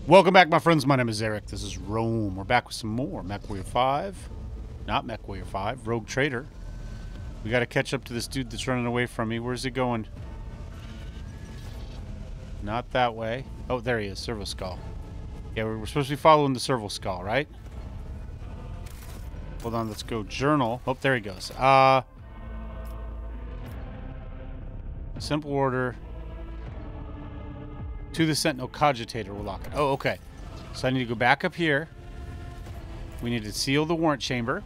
Welcome back, my friends. My name is Eric. This is Rome. We're back with some more MechWarrior 5. Not MechWarrior 5. Rogue Trader. We got to catch up to this dude that's running away from me. Where's he going? Not that way. Oh, there he is. Servo Skull. Yeah, we're supposed to be following the Servo Skull, right? Hold on. Let's go journal. Oh, there he goes. Simple order. To the Sentinel Cogitator, we'll lock it. Oh, okay. So I need to go back up here. We need to seal the warrant chamber.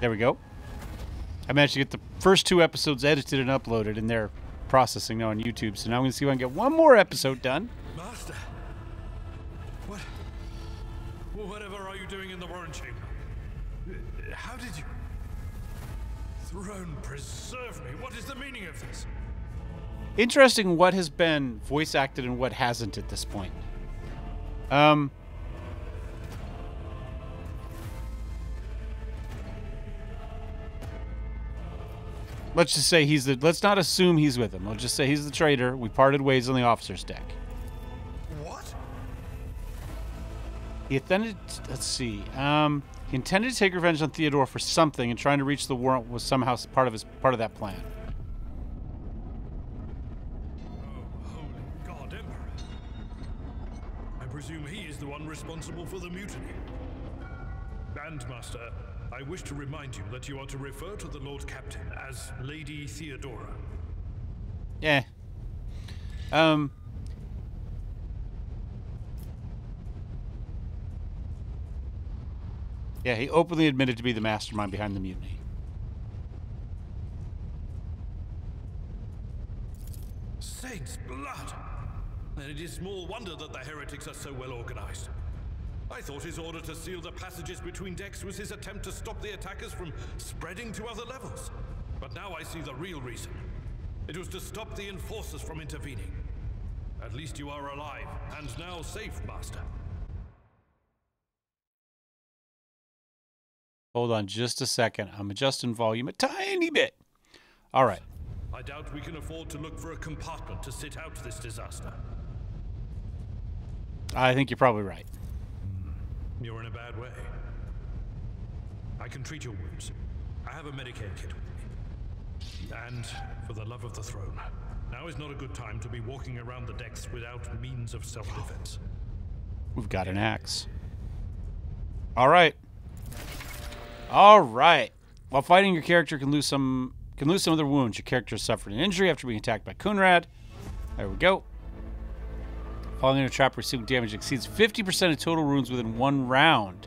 There we go. I managed to get the first 2 episodes edited and uploaded, and they're processing now on YouTube. So now I'm going to see if I can get one more episode done. Master, whatever are you doing in the warrant chamber? How did you... Throne preserve me. What is the meaning of this? Interesting what has been voice acted and what hasn't at this point. Let's just say he's the... Let's not assume he's with him. Let's just say he's the traitor. We parted ways on the officer's deck. What? He intended... Let's see. He intended to take revenge on Theodore for something, and trying to reach the warrant was somehow part of that plan. I presume he is the one responsible for the mutiny. Bandmaster, I wish to remind you that you are to refer to the Lord Captain as Lady Theodora. Yeah. Yeah, he openly admitted to be the mastermind behind the mutiny. Saints' blood! And it is small wonder that the heretics are so well organized. I thought his order to seal the passages between decks was his attempt to stop the attackers from spreading to other levels. But now I see the real reason. It was to stop the enforcers from intervening. At least you are alive, and now safe, Master. Hold on just a second. I'm adjusting volume a tiny bit. All right. I doubt we can afford to look for a compartment to sit out this disaster. I think you're probably right. You're in a bad way. I can treat your wounds. I have a Medicaid kit with me. And for the love of the throne, now is not a good time to be walking around the decks without means of self-defense. We've got an axe. All right. All right. While fighting, your character can lose some of their wounds. Your character has suffered an injury after being attacked by Kunrad. There we go. Falling into a trap, receiving damage exceeds 50% of total wounds within 1 round.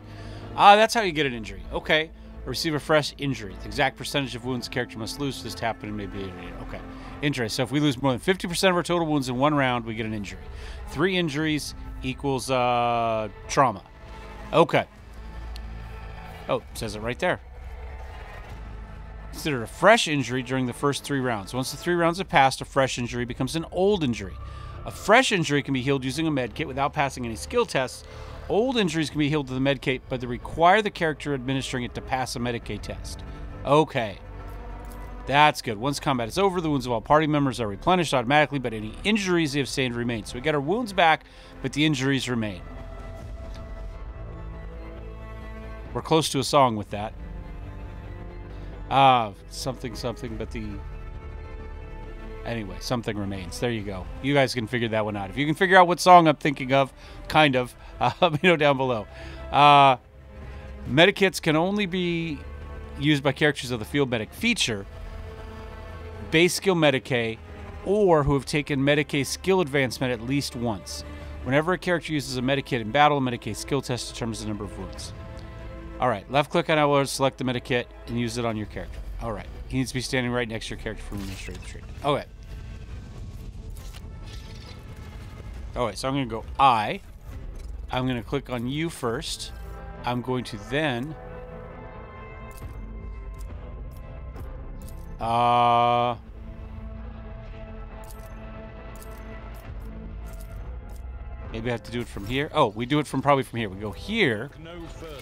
Ah, that's how you get an injury. Okay. Or receive a fresh injury. The exact percentage of wounds the character must lose for this to happen and may be... Okay. Injury. So if we lose more than 50% of our total wounds in 1 round, we get an injury. 3 injuries equals trauma. Okay. Oh, it says it right there. Considered a fresh injury during the first 3 rounds. Once the 3 rounds have passed, a fresh injury becomes an old injury. A fresh injury can be healed using a medkit without passing any skill tests. Old injuries can be healed with a medkit, but they require the character administering it to pass a medkit test. Okay. That's good. Once combat is over, the wounds of all party members are replenished automatically, but any injuries they have sustained remain. So we get our wounds back, but the injuries remain. We're close to a song with that. Something, but the... Anyway, something remains. There you go. You guys can figure that one out. If you can figure out what song I'm thinking of, kind of, let me know down below. Medikits can only be used by characters of the Field Medic feature, base skill Medicaid, or who have taken Medicaid skill advancement at least once. Whenever a character uses a Medikit in battle, a Medicaid skill test determines the number of wounds. Alright, left click on Owlcat, select the Medikit, and use it on your character. Alright, he needs to be standing right next to your character for administrative treatment. Okay. Alright, so I'm going to go I'm going to click on you first. I'm going to then... maybe I have to do it from here. Oh, we do it probably from here. We go here. No further.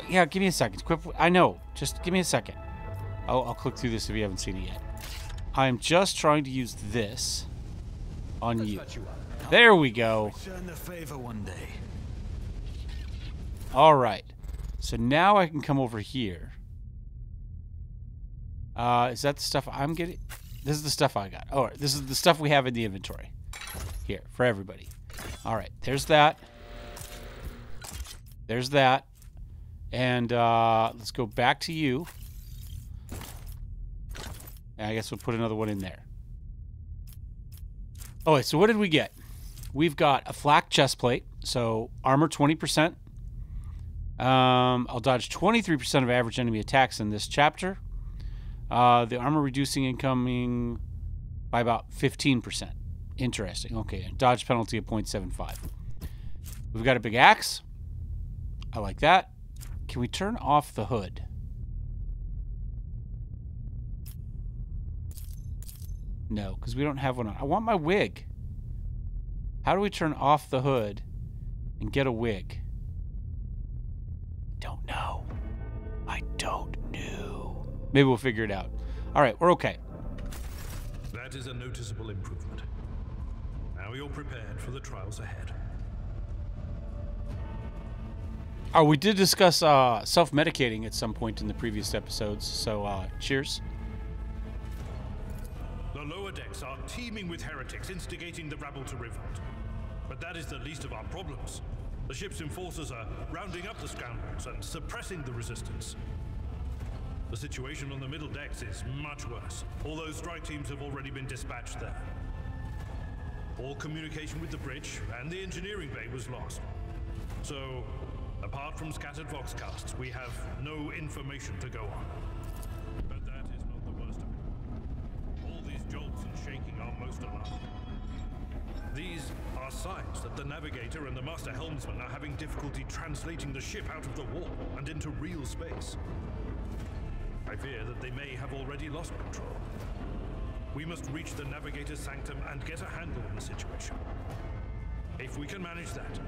Yeah, give me a second. I know. Just give me a second. I'll click through this if you haven't seen it yet. I'm just trying to use this on you. There we go. Return the favor one day. All right. So now I can come over here. Is that the stuff I'm getting? This is the stuff I got. Oh, this is the stuff we have in the inventory. Here, for everybody. All right, there's that. There's that. And let's go back to you. And I guess we'll put another one in there. Oh, wait, so what did we get? We've got a flak chest plate, so armor 20%. I'll dodge 23% of average enemy attacks in this chapter. The armor reducing incoming by about 15%. Interesting. Okay, dodge penalty of 0.75. We've got a big axe. I like that. Can we turn off the hood? No, because we don't have one on. I want my wig. How do we turn off the hood and get a wig? Don't know. I don't know. Maybe we'll figure it out. All right, we're okay. That is a noticeable improvement. Now you're prepared for the trials ahead. Oh, we did discuss self-medicating at some point in the previous episodes, so cheers. The lower decks are teeming with heretics instigating the rabble to revolt. But that is the least of our problems. The ship's enforcers are rounding up the scoundrels and suppressing the resistance. The situation on the middle decks is much worse, although strike teams have already been dispatched there. All communication with the bridge and the engineering bay was lost. So, apart from scattered voxcasts, we have no information to go on. But that is not the worst of it. All these jolts and shaking are most alarming. These are signs that the navigator and the master helmsman are having difficulty translating the ship out of the warp and into real space. I fear that they may have already lost control. We must reach the navigator's sanctum and get a handle on the situation. If we can manage that,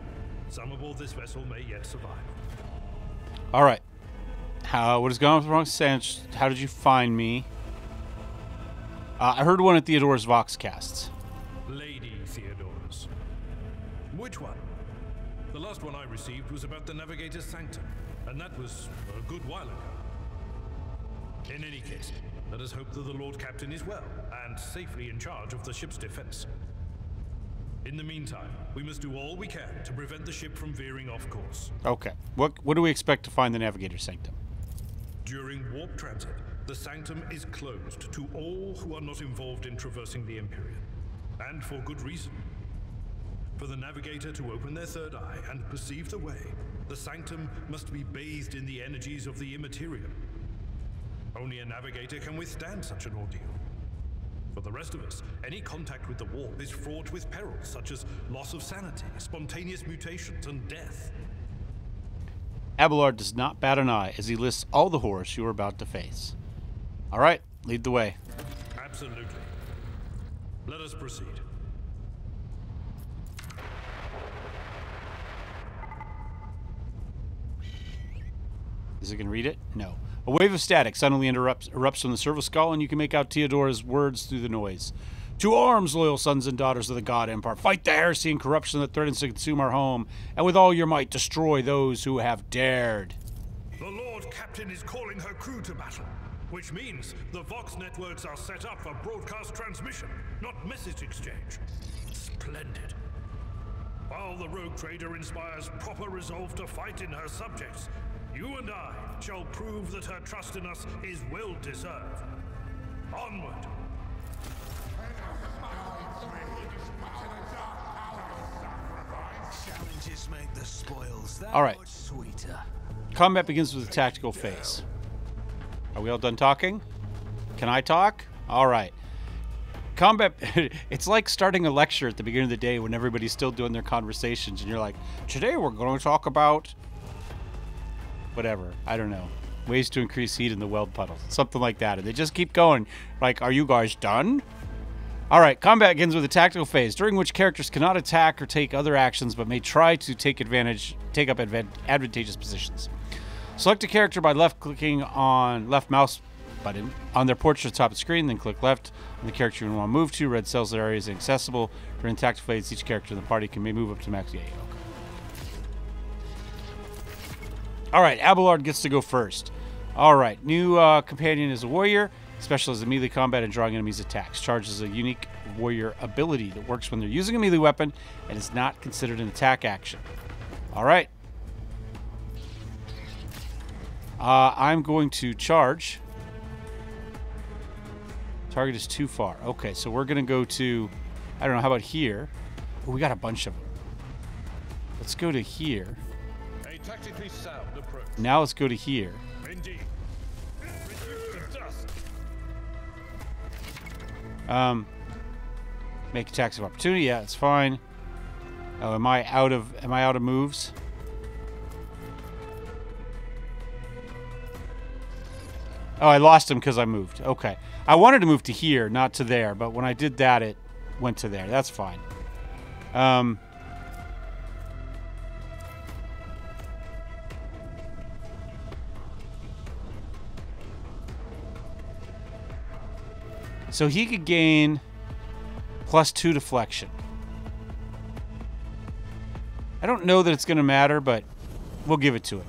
some aboard this vessel may yet survive. All right. What is going on, Sanch? How did you find me? I heard one at Theodore's Voxcasts. Lady Theodore's. Which one? The last one I received was about the navigator's sanctum, and that was a good while ago. In any case, let us hope that the Lord Captain is well and safely in charge of the ship's defense. In the meantime, we must do all we can to prevent the ship from veering off course. Okay. What do we expect to find the navigator's sanctum? During warp transit, the sanctum is closed to all who are not involved in traversing the Empyrean. And for good reason. For the navigator to open their third eye and perceive the way, the sanctum must be bathed in the energies of the immaterium. Only a navigator can withstand such an ordeal. For the rest of us, any contact with the warp is fraught with perils such as loss of sanity, spontaneous mutations, and death. Abelard does not bat an eye as he lists all the horrors you are about to face. All right, lead the way. Absolutely. Let us proceed. Is it going to read it? No. A wave of static suddenly erupts from the servo skull, and you can make out Theodora's words through the noise. To arms, loyal sons and daughters of the God Empire. Fight the heresy and corruption that threatens to consume our home, and with all your might destroy those who have dared. The Lord Captain is calling her crew to battle, which means the Vox networks are set up for broadcast transmission, not message exchange. Splendid. While the rogue trader inspires proper resolve to fight in her subjects, you and I shall prove that her trust in us is well deserved. Onward! Challenges make the spoils that All right. much sweeter. Combat begins with a tactical phase. Are we all done talking? Can I talk? All right. Combat, it's like starting a lecture at the beginning of the day when everybody's still doing their conversations and you're like, today we're going to talk about whatever, I don't know, ways to increase heat in the weld puddle, something like that, and they just keep going, like, are you guys done? All right, combat begins with a tactical phase, during which characters cannot attack or take other actions, but may try to take up advantageous positions. Select a character by left-clicking on left mouse button on their portrait at the top of the screen, then click left on the character you want to move to. Red cells that area is inaccessible. For tactical phase, each character in the party can move up to max. Yeah, okay. All right, Abelard gets to go first. All right, new companion is a warrior. Specializes in melee combat and drawing enemies' attacks. Charges a unique warrior ability that works when they're using a melee weapon and is not considered an attack action. All right. I'm going to charge. Target is too far. Okay, so we're going to go to, I don't know, how about here? Oh, we got a bunch of them. Let's go to here. A tactically sound approach. Now let's go to here. Indeed. Reduce the dust. Make attacks of opportunity. Yeah, it's fine. Oh, am I out of moves? Oh, I lost him because I moved. Okay. I wanted to move to here, not to there, but when I did that, it went to there. That's fine. So he could gain +2 deflection. I don't know that it's going to matter, but we'll give it to him.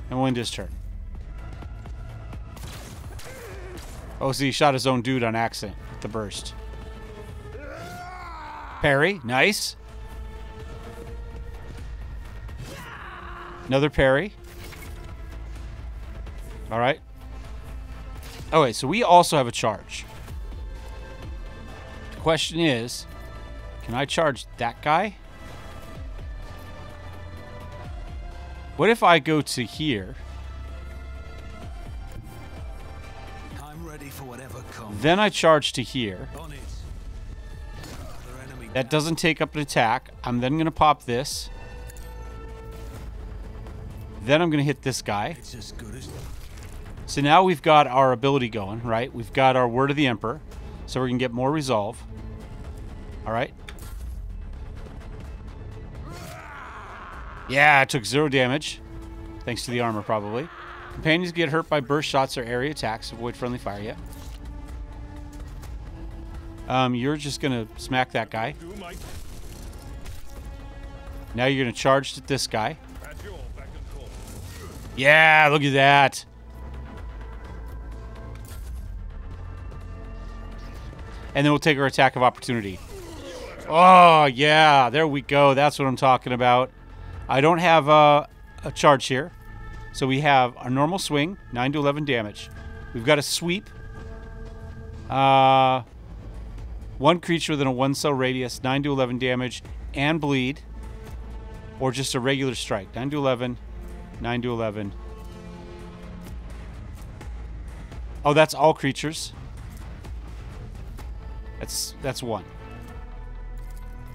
And we'll end his turn. Oh, so he shot his own dude on accident with the burst. Parry. Nice. Another parry. All right. Oh, wait, so we also have a charge. The question is, can I charge that guy? What if I go to here? I'm ready for whatever comes. Then I charge to here. On it. Other enemy That doesn't take up an attack. I'm then going to pop this. Then I'm going to hit this guy. It's as good as. So now we've got our ability going, right? We've got our Word of the Emperor. So we're going to get more resolve. All right. Yeah, I took 0 damage. Thanks to the armor, probably. Companions get hurt by burst shots or area attacks. Avoid friendly fire, yeah. You're just going to smack that guy. Now you're going to charge at this guy. Yeah, look at that. And then we'll take our attack of opportunity. Oh, yeah. There we go. That's what I'm talking about. I don't have a charge here. So we have our normal swing, 9 to 11 damage. We've got a sweep. One creature within a 1-cell radius, 9 to 11 damage, and bleed. Or just a regular strike. 9 to 11, 9 to 11. Oh, that's all creatures. That's one.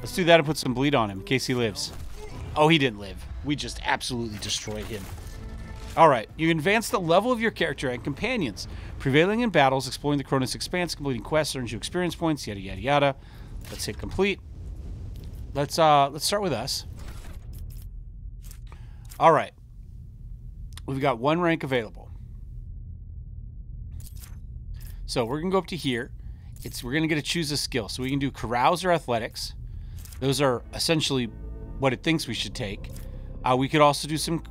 Let's do that and put some bleed on him in case he lives. Oh, he didn't live. We just absolutely destroyed him. All right. You advance the level of your character and companions. Prevailing in battles, exploring the Cronus Expanse, completing quests, earns you experience points, yada, yada, yada. Let's hit complete. Let's start with us. All right. We've got 1 rank available. So we're going to go up to here. We're going to get to choose a skill. So we can do Carouse or Athletics. Those are essentially what it thinks we should take. We could also do some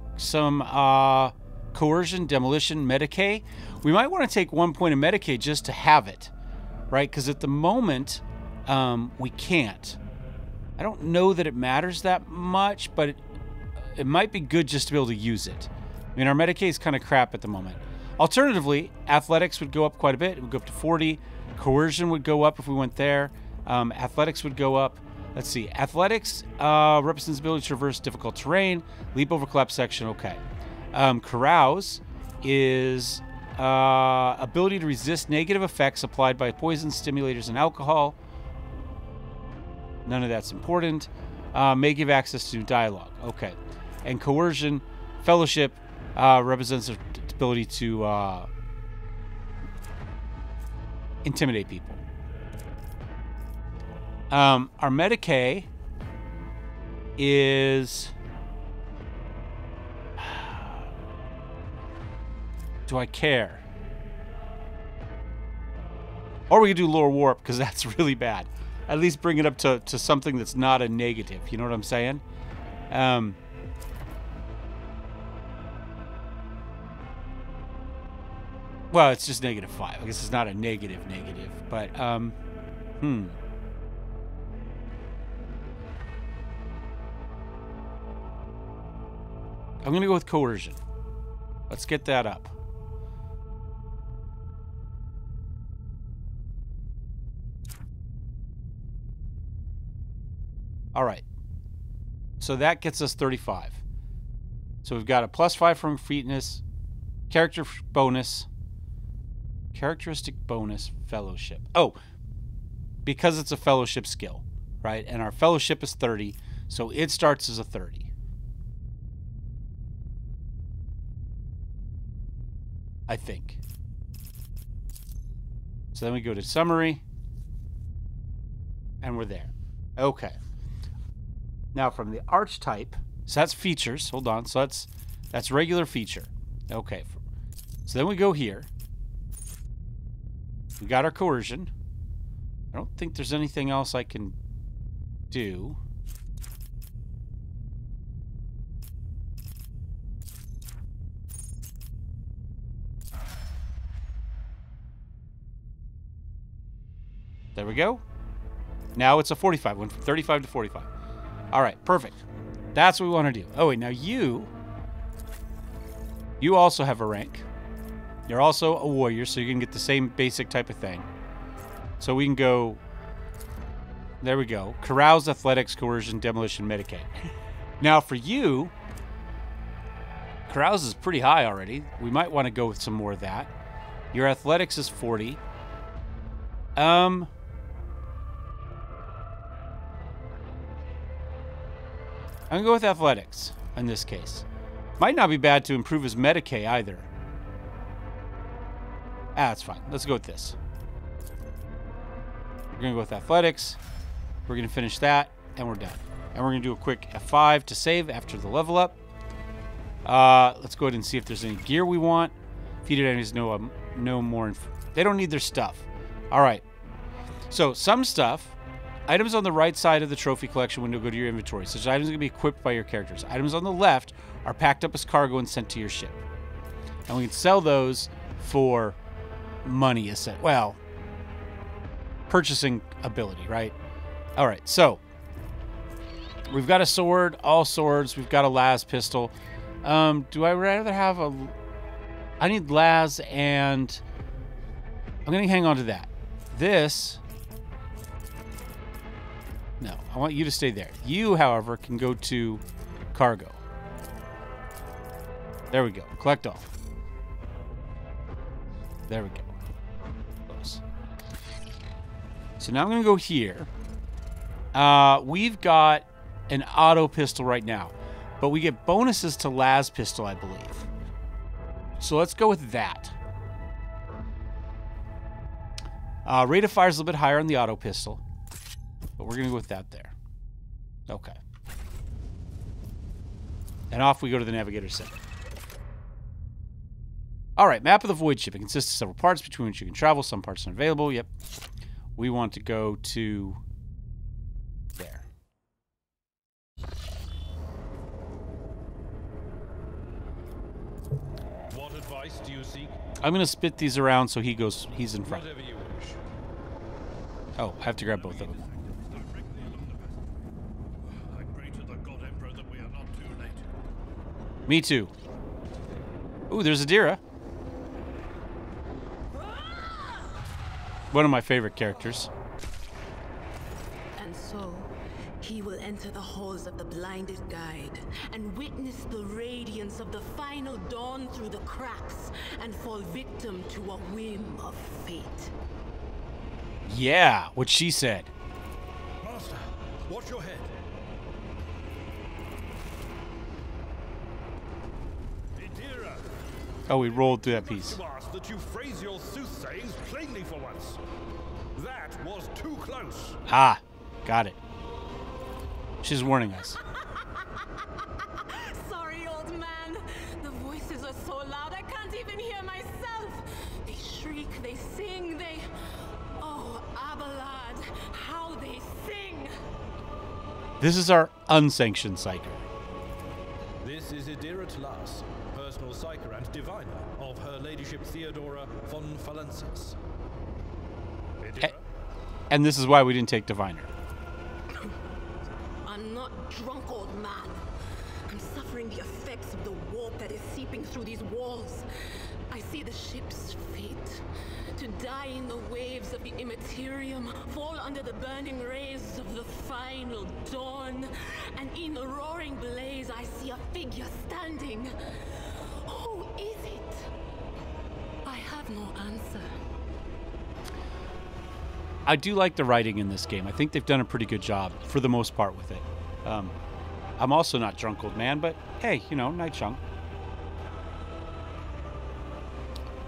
Coercion, Demolition, Medicae. We might want to take 1 point of Medicae just to have it, right? Because at the moment, we can't. I don't know that it matters that much, but it might be good just to be able to use it. I mean, our Medicae is kind of crap at the moment. Alternatively, Athletics would go up quite a bit. It would go up to 40. Coercion would go up if we went there. Athletics would go up. Let's see. Athletics represents ability to traverse difficult terrain. Leap over collapse section. Okay. Carouse is ability to resist negative effects applied by poison, stimulators, and alcohol. None of that's important. May give access to dialogue. Okay. And Coercion, Fellowship, represents the ability to intimidate people. Our Medicae is... Do I care? Or we could do Lore Warp, because that's really bad. at least bring it up to something that's not a negative. You know what I'm saying? Well, it's just -5. I guess it's not a negative, but I'm gonna go with coercion. Let's get that up. All right. So that gets us 35. So we've got a +5 from fitness, characteristic bonus, fellowship. Oh, because it's a fellowship skill, right? And our fellowship is 30, so it starts as a 30. I think. So then we go to summary, and we're there. Okay. Now from the archetype, so that's features. Hold on. So that's regular feature. Okay. So then we go here. We got our coercion. I don't think there's anything else I can do. There we go. Now it's a 45. Went from 35 to 45. All right, perfect. That's what we want to do. Oh, wait, now you also have a rank. You're also a warrior, so you can get the same basic type of thing. So we can go... There we go. Carouse, athletics, coercion, demolition, Medicaid. Now for you, carouse is pretty high already. We might want to go with some more of that. Your athletics is 40. I'm going to go with athletics in this case. Might not be bad to improve his Medicaid either. That's fine. Let's go with this. We're going to go with athletics. We're going to finish that, and we're done. And we're going to do a quick F5 to save after the level up. Let's go ahead and see if there's any gear we want. Defeated enemies no more. They don't need their stuff. All right. So some stuff. Items on the right side of the trophy collection window go to your inventory. Such items can be equipped by your characters. Items on the left are packed up as cargo and sent to your ship. And we can sell those for money. Well, purchasing ability, right? All right, so we've got a sword, all swords. We've got a las pistol. Do I rather have a... I need las, and I'm going to hang on to that. This... No, I want you to stay there. You, however, can go to cargo. There we go. Collect all. There we go. Close. So now I'm going to go here. We've got an auto pistol right now, but we get bonuses to las pistol, I believe. So let's go with that. Rate of fire is a little bit higher on the auto pistol. But we're going to go with that there. Okay. And off we go to the Navigator Center. All right, map of the void ship. It consists of several parts between which you can travel. Some parts are unavailable. Yep. We want to go to there. What advice do you seek? I'm going to spit these around so he's in front. Whatever you wish. Oh, I have to grab both of them. I pray to the God Emperor that we are not too late. Me too. Ooh, there's Adira. One of my favorite characters. And so, he will enter the halls of the blinded guide and witness the radiance of the final dawn through the cracks and fall victim to a whim of fate. Yeah, what she said. Master, watch your head. Adira, Oh, we rolled through that piece. you ask that you phrase your soothsayings plainly for once. That was too close. Ah, got it. She's warning us. Sorry, old man. The voices are so loud I can't even hear myself. They shriek, they sing, they... Oh, Abelard, how they This is our unsanctioned psyker. This is Idira Tlas, personal psyker and diviner of Her Ladyship Theodora von Valensis. Idira? And this is why we didn't take diviner. I'm not drunk, old man. I'm suffering the effects of the warp that is seeping through these walls. I see the ship's fate. To die in the waves of the immaterium, fall under the burning rays of the final dawn. And in the roaring blaze, I see a figure standing. Who is it? I have no answer. I do like the writing in this game. I think they've done a pretty good job, for the most part, with it. I'm also not drunk, old man, but hey, you know, night chunk.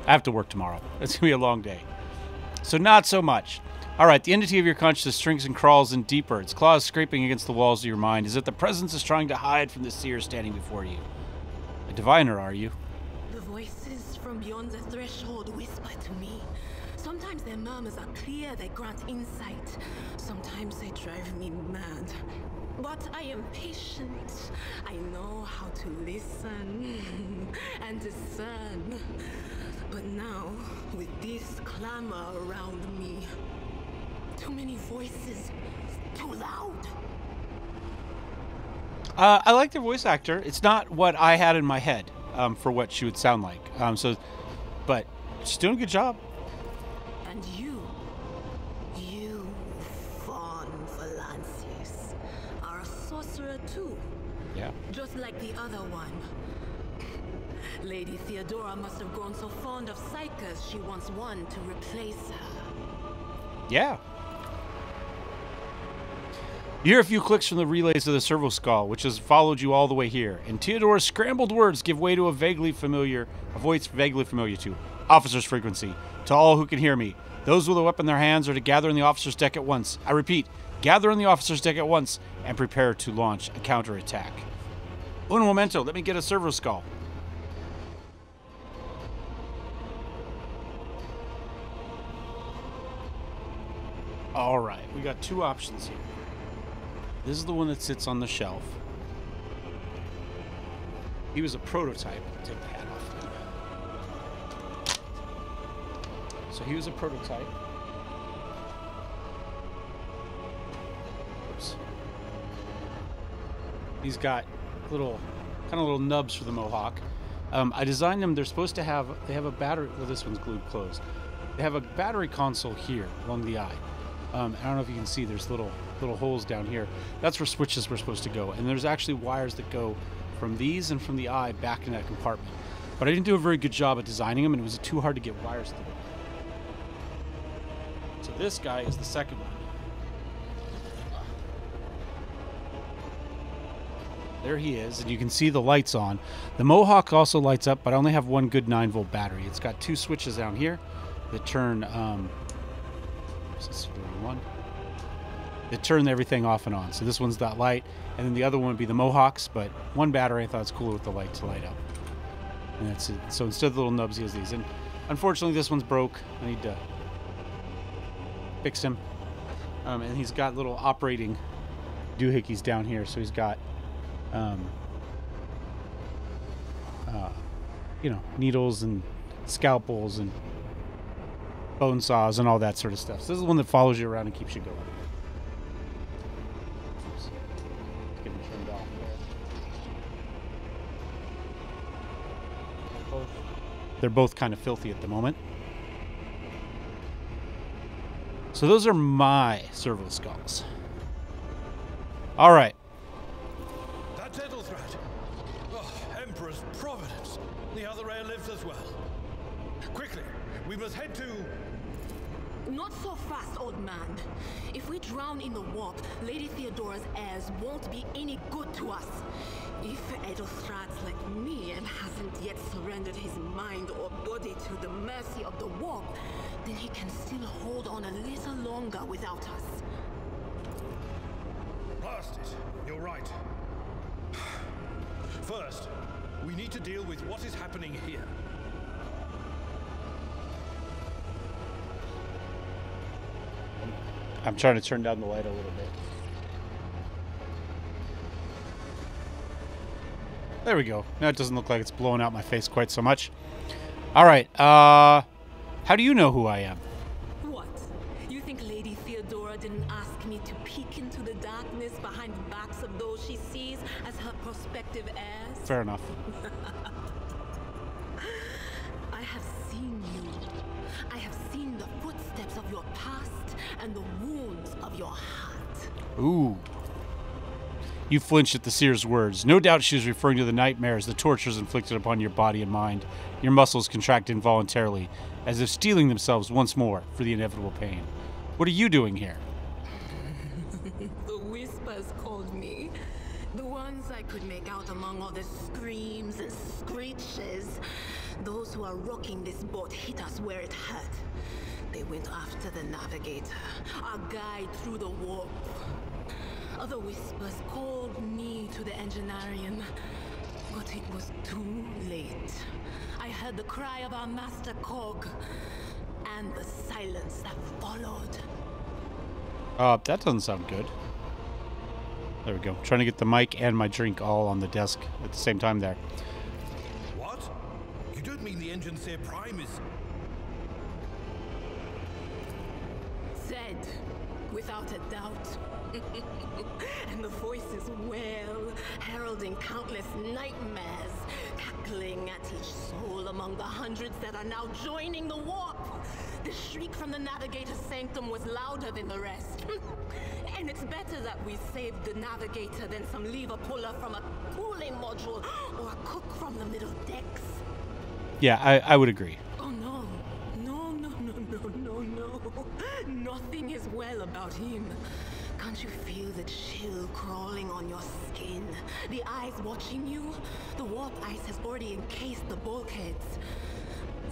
I have to work tomorrow. It's going to be a long day. So not so much. All right, the entity of your consciousness shrinks and crawls in deeper, its claws scraping against the walls of your mind, as if the presence is trying to hide from the seer standing before you. A diviner, are you? The voices from beyond the threshold whisper to me. Sometimes their murmurs are clear, they grant insight. Sometimes they drive me mad. But I am patient. I know how to listen and discern. But now, with this clamor around me, too many voices, too loud. I like the voice actor. It's not what I had in my head for what she would sound like. But she's doing a good job. And you, Von Valensis, are a sorcerer too. Yeah. Just like the other one. Lady Theodora must have grown so fond of psychers she wants one to replace her. Yeah. You hear a few clicks from the relays of the servo skull, which has followed you all the way here, and Theodora's scrambled words give way to a voice vaguely familiar to officer's frequency. To all who can hear me, those with a weapon in their hands are to gather in the officer's deck at once. I repeat, gather in the officer's deck at once and prepare to launch a counterattack. Un momento, let me get a servo skull. All right, we got two options here. This is the one that sits on the shelf. He was a prototype. Take the hat off. So he was a prototype. Oops. He's got little nubs for the mohawk. I designed them. They're supposed to have. They have a battery. Well, this one's glued closed. They have a battery console here along the eye. I don't know if you can see. There's little holes down here. That's where switches were supposed to go. And there's actually wires that go from these and from the eye back in that compartment. But I didn't do a very good job at designing them, and it was too hard to get wires through. So this guy is the second one. There he is, and you can see the lights on. The Mohawk also lights up, but I only have one good 9-volt battery. It's got two switches down here that turn... That turn everything off and on. So this one's that light, and then the other one would be the Mohawks, but one battery I thought it's cooler with the light to light up. And that's it. So instead of the little nubs, he has these. And unfortunately, this one's broke. I need to fix him. And he's got little operating doohickeys down here. So he's got, needles and scalpels and bone saws and all that sort of stuff. So this is the one that follows you around and keeps you going. Oops. Get him turned off there. They're both kind of filthy at the moment. So those are my servo skulls. All right. That dental threat. Oh, Emperor's providence. The other heir lives as well. Quickly, we must head to... Not so fast, old man. If we drown in the warp, Lady Theodora's heirs won't be any good to us. If Edelstrad's like me and hasn't yet surrendered his mind or body to the mercy of the warp, then he can still hold on a little longer without us. Blast it. You're right. First, we need to deal with what is happening here. I'm trying to turn down the light a little bit. There we go. Now it doesn't look like it's blowing out my face quite so much. All right. How do you know who I am? What? You think Lady Theodora didn't ask me to peek into the darkness behind the backs of those she sees as her prospective heirs? Fair enough. I have seen you. I have seen the footsteps of your past and the wounds of your heart. Ooh. You flinched at the seer's words. No doubt she was referring to the nightmares, the tortures inflicted upon your body and mind. Your muscles contract involuntarily, as if steeling themselves once more for the inevitable pain. What are you doing here? The whispers called me. The ones I could make out among all the screams and screeches. Those who are rocking this boat hit us where it hurt. They went after the navigator, our guide through the warp. Other whispers called me to the enginarium, but it was too late. I heard the cry of our master Cog, and the silence that followed. That doesn't sound good. There we go. Trying to get the mic and my drink all on the desk at the same time there. What? You don't mean the engine Seer Prime is... Said, without a doubt. And the voices wail, heralding countless nightmares, cackling at each soul among the hundreds that are now joining the warp. The shriek from the navigator's sanctum was louder than the rest. And it's better that we saved the navigator than some lever puller from a cooling module or a cook from the middle decks. Yeah, I would agree. Oh no. No. Nothing is well about him. Can't you feel the chill crawling on your skin? The eyes watching you? The warp ice has already encased the bulkheads.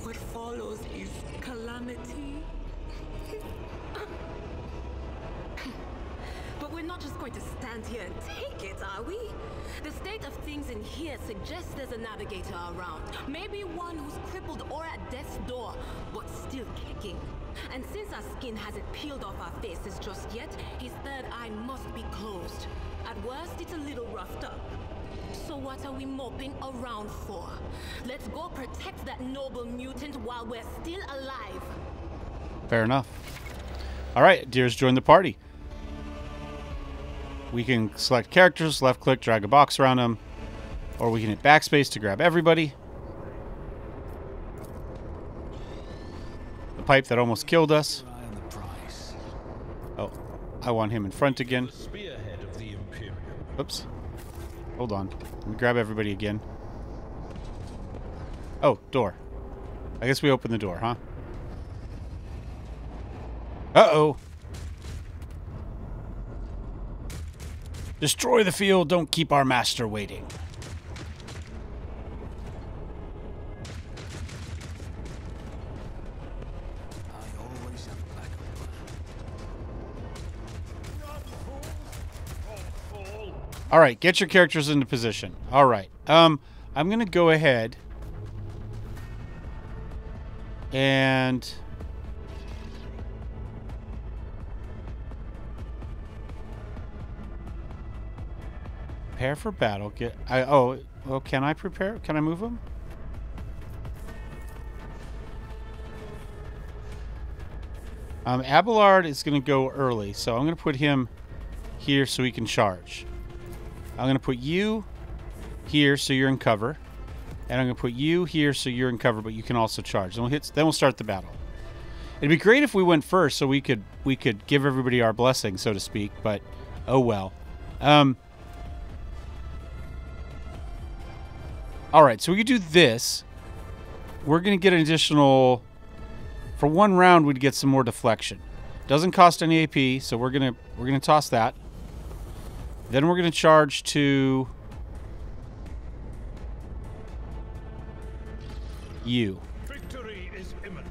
What follows is calamity. But we're not just going to stand here and take it, are we? The state of things in here suggests there's a navigator around. Maybe one who's crippled or at death's door, but still kicking. And since our skin hasn't peeled off our faces just yet, his third eye must be closed. At worst, it's a little roughed up. So what are we moping around for? Let's go protect that noble mutant while we're still alive. Fair enough. All right, Deers, join the party. We can select characters, left click, drag a box around them, or we can hit backspace to grab everybody. The pipe that almost killed us. Oh, I want him in front again. Spearhead of the Imperium. Oops. Hold on. Let me grab everybody again. Oh, door. I guess we open the door, huh? Uh-oh. Destroy the field. Don't keep our master waiting. I always have a backup plan. All right, get your characters into position. All right. I'm going to go ahead and prepare for battle. Can I prepare? Can I move them? Abelard is going to go early, so I'm going to put him here so he can charge. I'm going to put you here so you're in cover, and I'm going to put you here so you're in cover, but you can also charge. Then we'll start the battle. It'd be great if we went first, so we could give everybody our blessing, so to speak. But oh well. All right, so we could do this. We're going to get an additional... For one round, we'd get some more deflection. Doesn't cost any AP, so we're gonna toss that. Then we're gonna charge to you. Victory is imminent.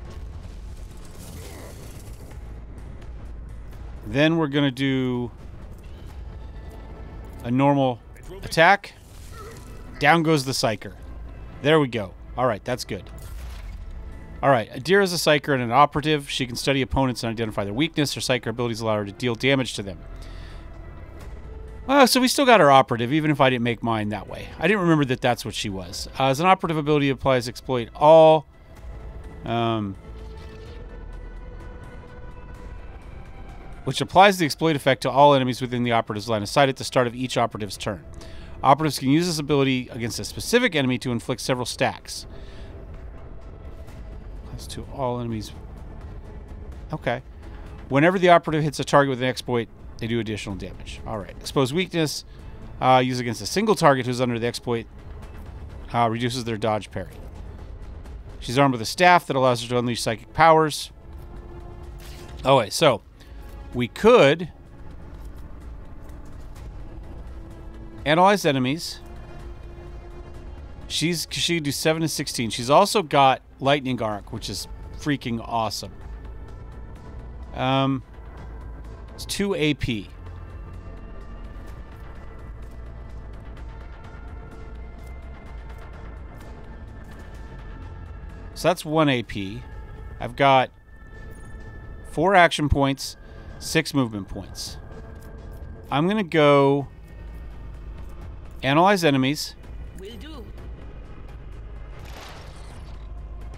Then we're gonna do a normal attack. Down goes the Psyker. There we go. All right, that's good. All right, Adira is a Psyker and an operative. She can study opponents and identify their weakness. Her Psyker abilities allow her to deal damage to them. So we still got our operative, even if I didn't make mine that way. I didn't remember that that's what she was. As an operative ability applies exploit all. Which applies the exploit effect to all enemies within the operative's line of sight at the start of each operative's turn. Operatives can use this ability against a specific enemy to inflict several stacks. That's to all enemies. Okay. Whenever the operative hits a target with an exploit, they do additional damage. Alright. Exposed weakness. Used against a single target who's under the exploit. Reduces their dodge parry. She's armed with a staff that allows her to unleash psychic powers. Oh, wait. So, we could analyze enemies. She can do 7 to 16. She's also got lightning arc, which is freaking awesome. It's 2 AP. So that's 1 AP. I've got 4 action points, 6 movement points. I'm going to go analyze enemies. Will do.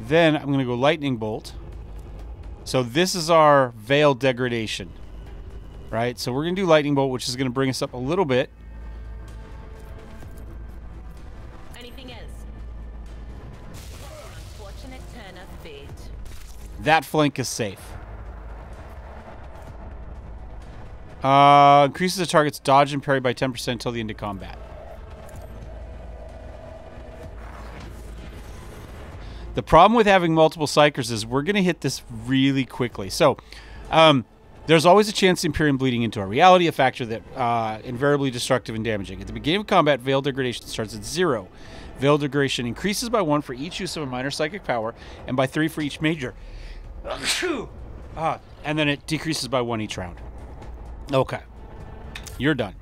Then I'm going to go lightning bolt. So this is our veil degradation. Right? So we're going to do lightning bolt, which is going to bring us up a little bit. Anything else? Unfortunate turn of fate. That flank is safe. Increases the target's dodge and parry by 10% until the end of combat. The problem with having multiple psychers is we're going to hit this really quickly. So, there's always a chance of Imperium bleeding into our reality, a factor that invariably destructive and damaging. At the beginning of combat, Veil Degradation starts at 0. Veil Degradation increases by 1 for each use of a minor psychic power, and by 3 for each major. And then it decreases by 1 each round. Okay. You're done.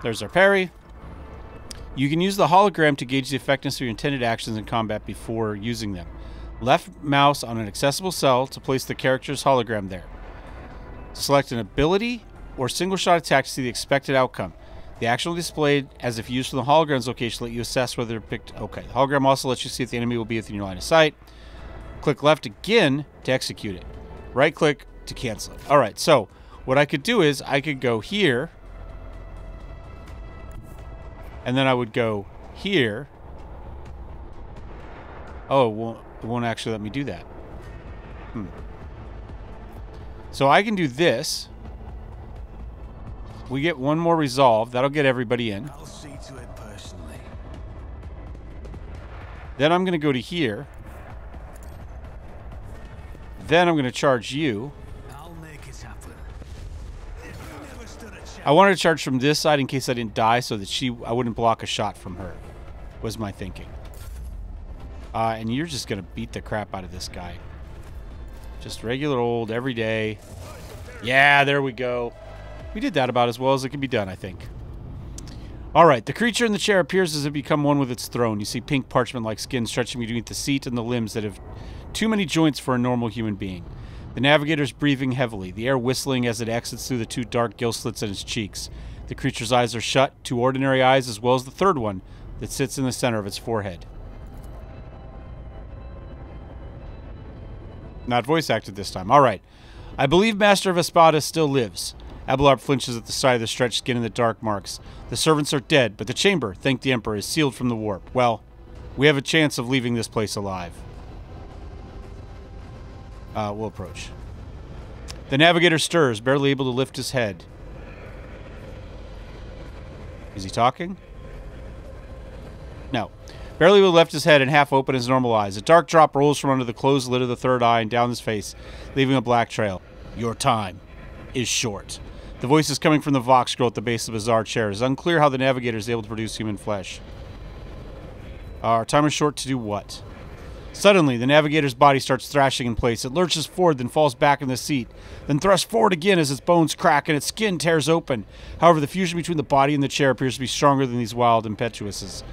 There's our parry. You can use the hologram to gauge the effectiveness of your intended actions in combat before using them. Left mouse on an accessible cell to place the character's hologram there. Select an ability or single shot attack to see the expected outcome. The action will be displayed as if used from the hologram's location to let you assess whether it picked... Okay, the hologram also lets you see if the enemy will be within your line of sight. Click left again to execute it. Right click to cancel it. Alright, so what I could do is I could go here. And then I would go here. Oh, it won't actually let me do that. So I can do this. We get 1 more resolve. That'll get everybody in. I'll see to it personally. Then I'm going to go to here. Then I'm going to charge you. I'll make it happen. Never stood a chance. I wanted to charge from this side in case I didn't die so that I wouldn't block a shot from her. Was my thinking. And you're just going to beat the crap out of this guy. Just regular old, everyday. Yeah, there we go. We did that about as well as it can be done, I think. Alright, the creature in the chair appears as it become one with its throne. You see pink parchment-like skin stretching between the seat and the limbs that have too many joints for a normal human being. The navigator's breathing heavily, the air whistling as it exits through the 2 dark gill slits in its cheeks. The creature's eyes are shut, 2 ordinary eyes as well as the 3rd one that sits in the center of its forehead. Not voice acted this time. Alright. I believe Master of Espada still lives. Abelard flinches at the sight of the stretched skin and the dark marks. The servants are dead, but the chamber, thank the Emperor, is sealed from the warp. Well, we have a chance of leaving this place alive. We'll approach. The navigator stirs, barely able to lift his head. Is he talking? No. Barely able to lift his head and half open his normal eyes. A dark drop rolls from under the closed lid of the 3rd eye and down his face, leaving a black trail. Your time is short. The voice is coming from the Vox scroll at the base of the bizarre chair. It is unclear how the navigator is able to produce human flesh. Our time is short to do what? Suddenly, the navigator's body starts thrashing in place. It lurches forward, then falls back in the seat, then thrusts forward again as its bones crack and its skin tears open. However, the fusion between the body and the chair appears to be stronger than these wild impetuouses.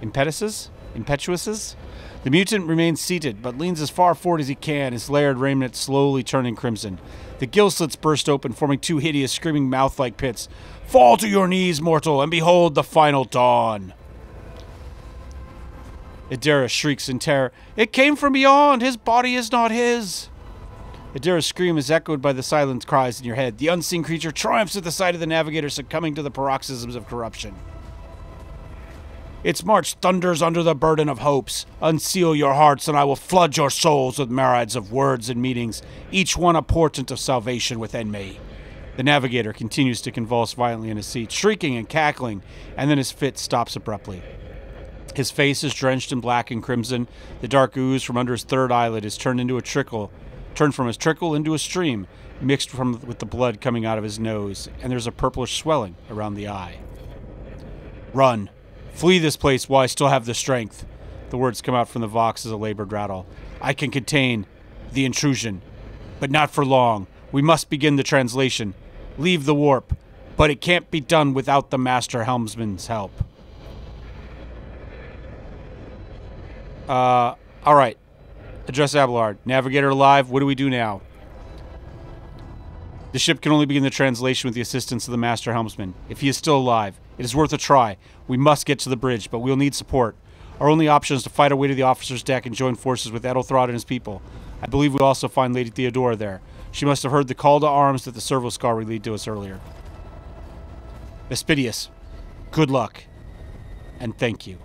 Impetuouses? The mutant remains seated, but leans as far forward as he can, his layered raiment slowly turning crimson. The gill slits burst open, forming two hideous, screaming mouth-like pits. Fall to your knees, mortal, and behold the final dawn. Idera shrieks in terror. It came from beyond! His body is not his! Idera's scream is echoed by the silent cries in your head. The unseen creature triumphs at the sight of the navigator succumbing to the paroxysms of corruption. Its march thunders under the burden of hopes. Unseal your hearts, and I will flood your souls with myriads of words and meanings, each one a portent of salvation within me. The navigator continues to convulse violently in his seat, shrieking and cackling, and then his fit stops abruptly. His face is drenched in black and crimson. The dark ooze from under his third eyelid is turned from a trickle into a stream, mixed with the blood coming out of his nose, and there's a purplish swelling around the eye. Run. Flee this place while I still have the strength. The words come out from the Vox as a labored rattle. I can contain the intrusion, but not for long. We must begin the translation. Leave the warp, but it can't be done without the Master Helmsman's help. Alright. Address Abelard. Navigator alive. What do we do now? The ship can only begin the translation with the assistance of the Master Helmsman. If he is still alive, it is worth a try. We must get to the bridge, but we'll need support. Our only option is to fight our way to the officer's deck and join forces with Edelthrod and his people. I believe we'll also find Lady Theodora there. She must have heard the call to arms that the servo scar relayed to us earlier. Vespidius, good luck, and thank you.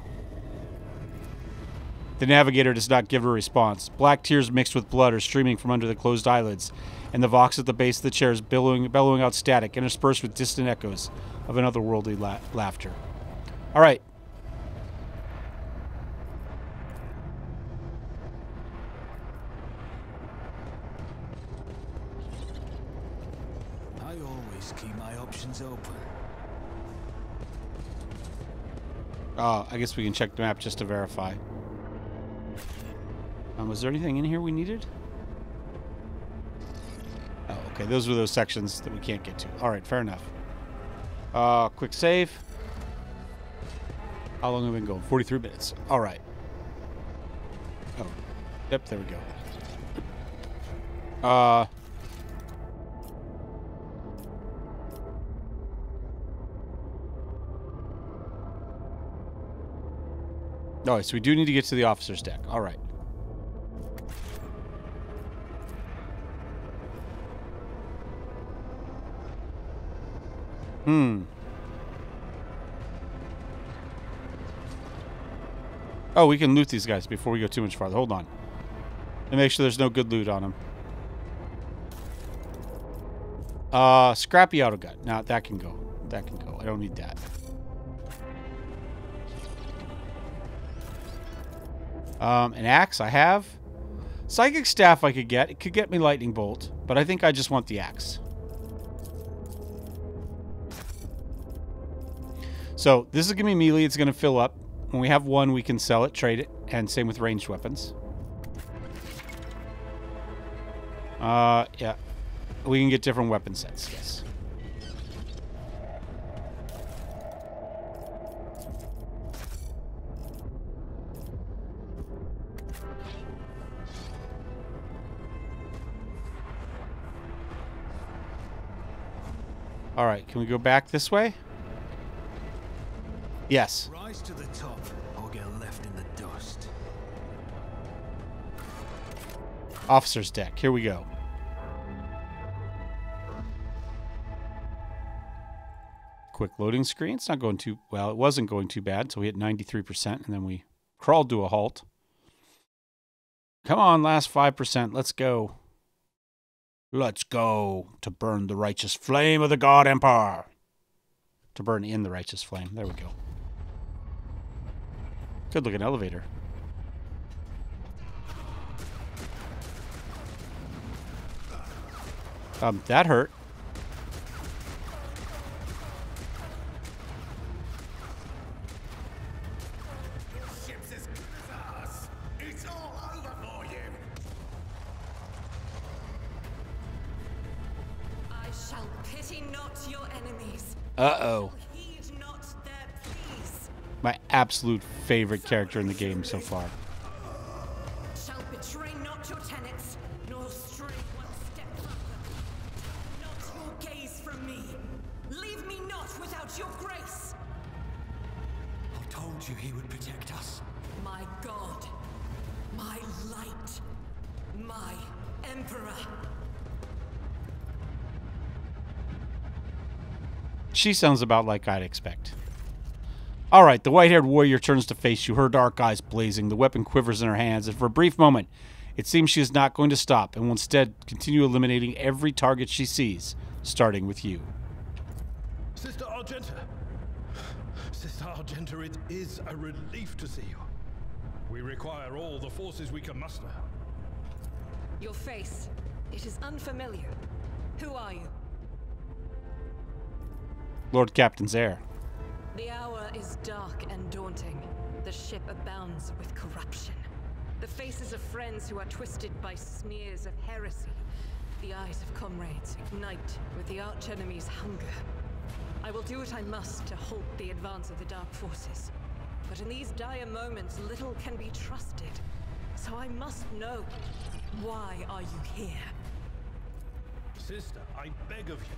The navigator does not give a response. Black tears mixed with blood are streaming from under the closed eyelids, and the Vox at the base of the chair is bellowing out static, interspersed with distant echoes of an otherworldly laughter. All right. I always keep my options open. I guess we can check the map just to verify. Was there anything in here we needed? Oh, okay. Those were those sections that we can't get to. All right, fair enough. Quick save. How long have we been going? 43 minutes. All right. Oh, yep, there we go. All right, so we do need to get to the officer's deck. All right. Oh, we can loot these guys before we go too much farther. Hold on. And make sure there's no good loot on them. Scrappy auto gun. Now that can go. That can go. I don't need that. An axe I have. Psychic staff I could get. It could get me lightning bolt, but I think I just want the axe. So this is going to be melee. It's going to fill up. When we have one, we can sell it, trade it, and same with ranged weapons. Yeah. We can get different weapon sets, yes. Alright, can we go back this way? Yes. Rise to the top or get left in the dust. Officer's deck. Here we go. Quick loading screen. It's not going too well. It wasn't going too bad, so we hit 93%, and then we crawled to a halt. Come on, last 5%. Let's go. Let's go to burn the righteous flame of the God Empire. To burn in the righteous flame. There we go. Good looking elevator. That hurt. Ship's as good as ours. It's all over for you. I shall pity not your enemies. Uh-oh. Heed not their pleas. My absolute favorite character in the game so far. you he would protect us. My god. My light. My emperor. She sounds about like I'd expect. All right, the white-haired warrior turns to face you, her dark eyes blazing. The weapon quivers in her hands, and for a brief moment, it seems she is not going to stop and will instead continue eliminating every target she sees, starting with you. Sister Argenta. Sister Argenta, it is a relief to see you. We require all the forces we can muster. Your face. It is unfamiliar. Who are you? Lord Captain's heir. The hour is dark and daunting. The ship abounds with corruption. The faces of friends who are twisted by smears of heresy. The eyes of comrades ignite with the archenemy's hunger. I will do what I must to halt the advance of the dark forces. But in these dire moments, little can be trusted. So I must know, why are you here? Sister, I beg of you.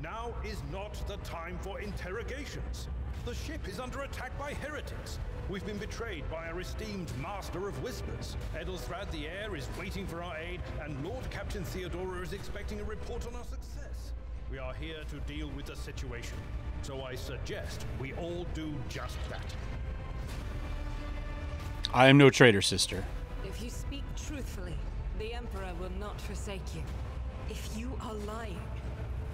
Now is not the time for interrogations. The ship is under attack by heretics. We've been betrayed by our esteemed Master of Whispers. Edelstrad the Heir is waiting for our aid, and Lord Captain Theodora is expecting a report on our success. We are here to deal with the situation, so I suggest we all do just that. I am no traitor, sister. If you speak truthfully, the Emperor will not forsake you. If you are lying,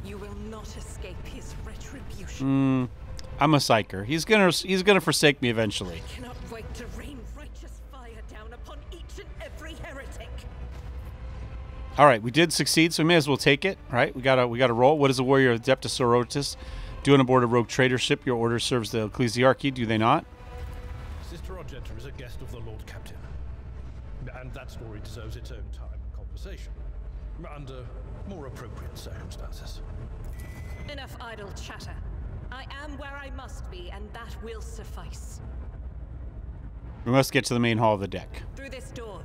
you will not escape his retribution. I'm a psyker. He's gonna forsake me eventually. I cannot wait to rain righteous fire down upon each and every heretic. All right, we did succeed, so we may as well take it. Right? We got to roll. What does a warrior Adeptus Sorotis do on board a rogue trader ship? Your order serves the ecclesiarchy, do they not? Sister Argenta is a guest of the Lord Captain, and that story deserves its own time and conversation, under more appropriate circumstances. Enough idle chatter. I am where I must be, and that will suffice. We must get to the main hall of the deck. Through this door,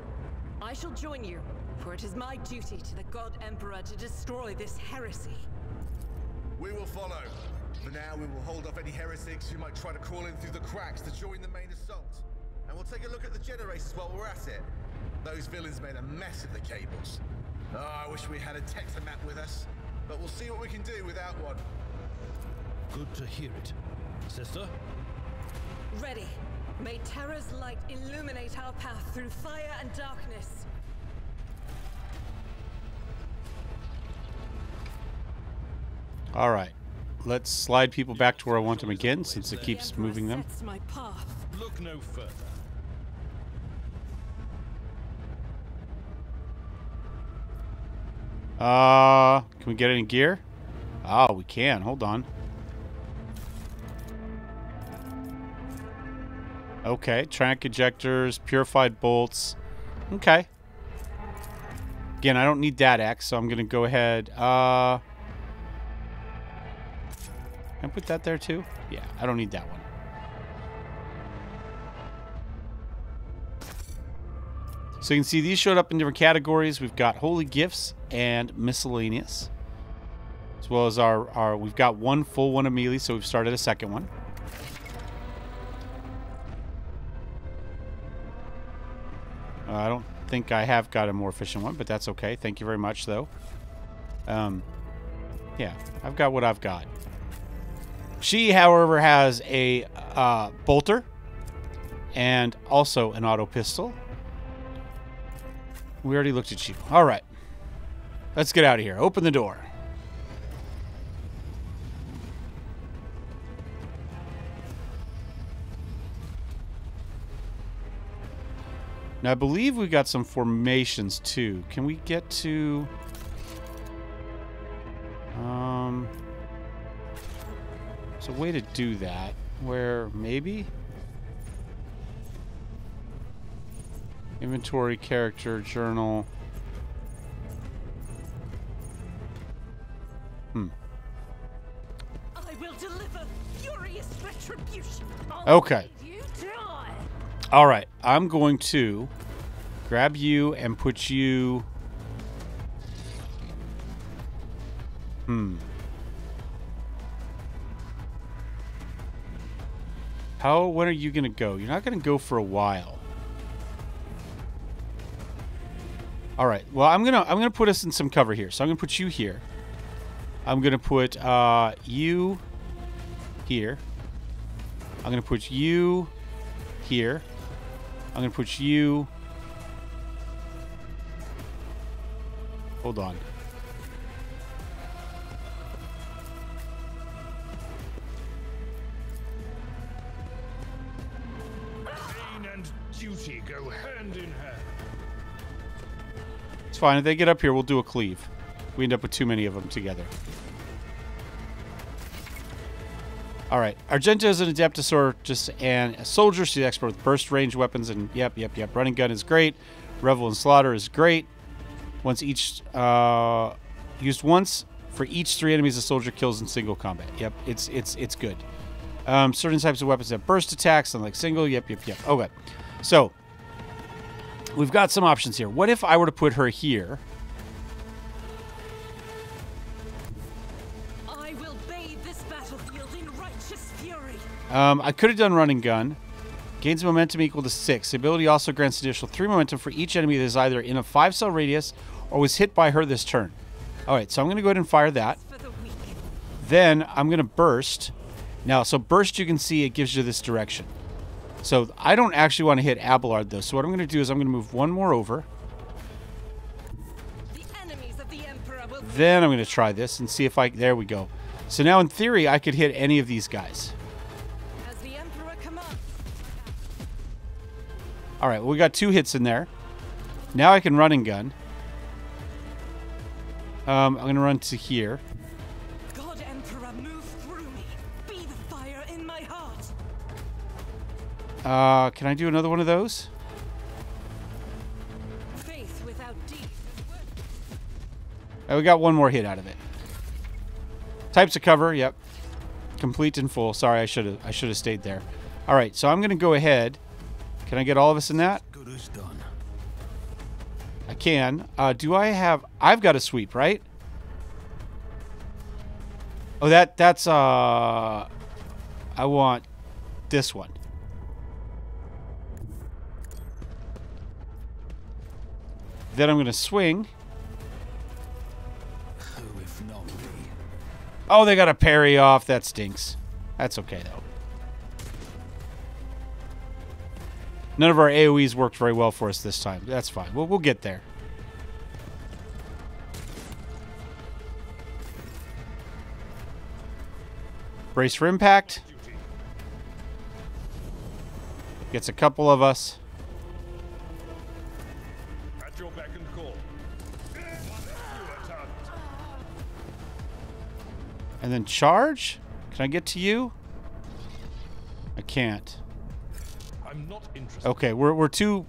I shall join you, for it is my duty to the God Emperor to destroy this heresy. We will follow. For now, we will hold off any heretics who might try to crawl in through the cracks to join the main assault. And we'll take a look at the generators while we're at it. Those villains made a mess of the cables. Oh, I wish we had a Texamat with us, but we'll see what we can do without one. Good to hear it. Sister? Ready. May Terra's light illuminate our path through fire and darkness. All right. Let's slide people back to where I want them again, since it keeps moving them. Sets my path. Look no further. Can we get any gear? Oh, we can. Hold on. Okay, trank ejectors, purified bolts. Okay. Again, I don't need that X, so I'm going to go ahead. Can I put that there too? Yeah, I don't need that one. So you can see these showed up in different categories. We've got holy gifts and miscellaneous. As well as our we've got one full one of melee, so we've started a second one. I don't think I have got a more efficient one, but that's okay. Thank you very much, though. Yeah, I've got what I've got. She, however, has a bolter and also an auto pistol. We already looked at you. All right. Let's get out of here. Open the door. Now, I believe we got some formations, too. Can we get to... There's a way to do that. Where, maybe? Inventory, character, journal. I will deliver furious retribution. Okay. You die. All right. I'm going to grab you and put you... When are you going to go? You're not going to go for a while. All right. Well, I'm gonna put us in some cover here. So I'm gonna put you here. I'm gonna put you here. I'm gonna put you here. I'm gonna put you. Hold on. Pain and duty go hand in hand. It's fine. If they get up here, we'll do a cleave. We end up with too many of them together. Alright. Argenta is an Adeptus and a soldier. She's expert with burst range weapons. And yep. Running gun is great. Revel and Slaughter is great. Once each... used once for each 3 enemies a soldier kills in single combat. Yep. It's good. Certain types of weapons have burst attacks, unlike single. Yep. Okay. So... we've got some options here. What if I were to put her here? I will bathe this battlefield in righteous fury. I could have done running gun. Gains momentum equal to 6. The ability also grants additional 3 momentum for each enemy that is either in a 5-cell radius or was hit by her this turn. Alright, so I'm going to go ahead and fire that. Then I'm going to burst. Now, so burst, you can see it gives you this direction. So I don't actually want to hit Abelard, though. So what I'm going to do is I'm going to move one more over. The enemies of the Emperor will... Then I'm going to try this and see if I... There we go. So now, in theory, I could hit any of these guys. As the Emperor commands. All right, well, we got 2 hits in there. Now I can run and gun. I'm going to run to here. God Emperor, move through me. Be the fire in my heart. Can I do another one of those? Faith without deeds is worth... We got one more hit out of it. Types of cover, yep. Complete and full. Sorry, I should have stayed there. All right, so I'm going to go ahead. Can I get all of us in that? Good as done. I can. Do I have... I've got a sweep, right? Oh, that's... I want this one. Then I'm going to swing. Who if not me? Oh, they got a parry off. That stinks. That's okay, though. None of our AoEs worked very well for us this time. That's fine. We'll get there. Brace for impact. Gets a couple of us. At your beck and call. And then charge? Can I get to you? I can't. I'm not interested. Okay, we're too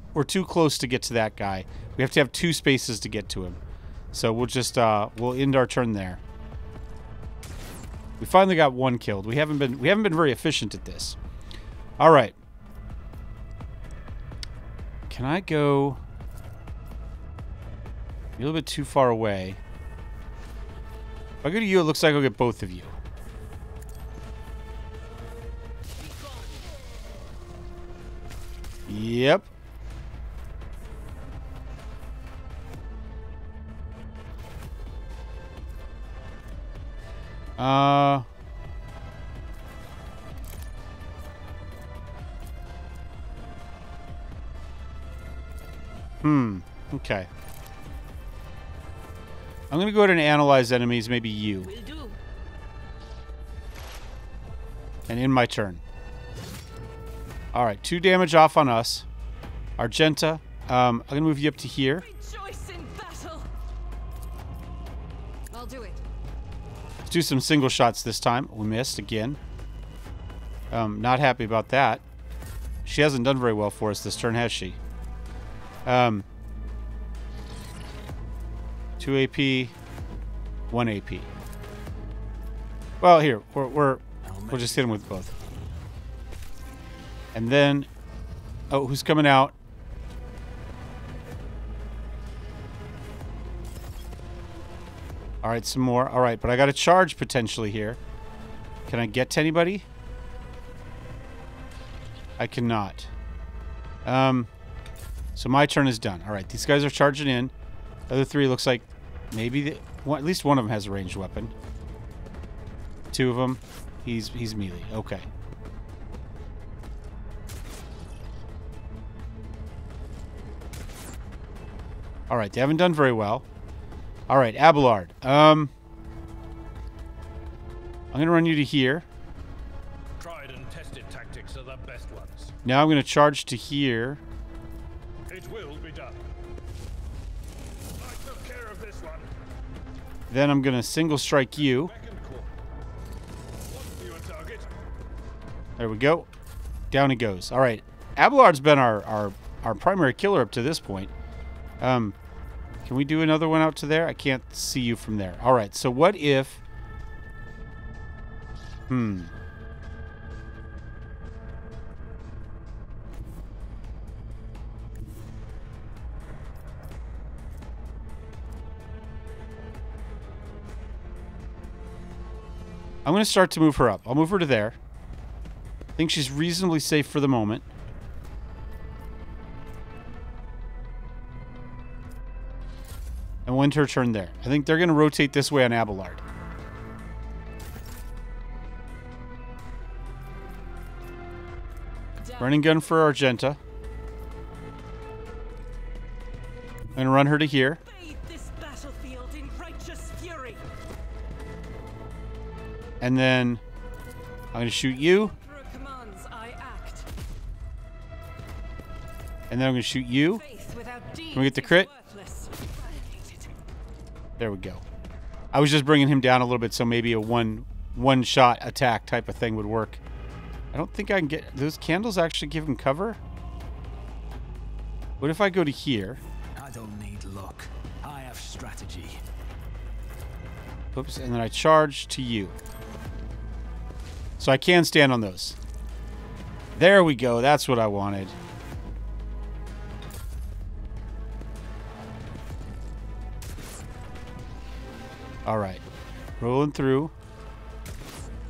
close to get to that guy. We have to have 2 spaces to get to him. So we'll just we'll end our turn there. We finally got 1 killed. We haven't been very efficient at this. All right. Can I go a little bit too far away? If I go to you, it looks like I'll get both of you. Yep. Okay. I'm going to go ahead and analyze enemies, maybe you. Will do. And end my turn. All right, 2 damage off on us. Argenta, I'm going to move you up to here. Rejoice in battle. I'll do it. Let's do some single shots this time. We missed again. Not happy about that. She hasn't done very well for us this turn, has she? 2 AP, 1 AP. Well, here we'll just hit him with both. And then, oh, who's coming out? All right, some more. All right, but I got a charge potentially here. Can I get to anybody? I cannot. So my turn is done. All right, these guys are charging in. The other three looks like maybe at least one of them has a ranged weapon. Two of them, he's melee. Okay. All right, they haven't done very well. All right, Abelard. I'm gonna run you to here. Tried and tested tactics are the best ones. Now I'm gonna charge to here. It will be done. I took care of this one. Then I'm gonna single strike you. Second core. What's your target? There we go. Down he goes. All right, Abelard's been our primary killer up to this point. Can we do another one out to there? I can't see you from there. All right, so what if... I'm going to start to move her up. I'll move her to there. I think she's reasonably safe for the moment. And we'll end her turn there. I think they're going to rotate this way on Abelard. Running gun for Argenta. I'm going to run her to here. Bathe this battlefield in righteous fury. And then I'm going to shoot you. Through commands I act. And then I'm going to shoot you. Faith without deeds Can we get the is crit? worthless. There we go. I was just bringing him down a little bit, so maybe a one-shot attack type of thing would work. I don't think I can get... Those candles actually give him cover? What if I go to here? I don't need luck. I have strategy. Oops, and then I charge to you. So I can stand on those. There we go. That's what I wanted. All right. Rolling through.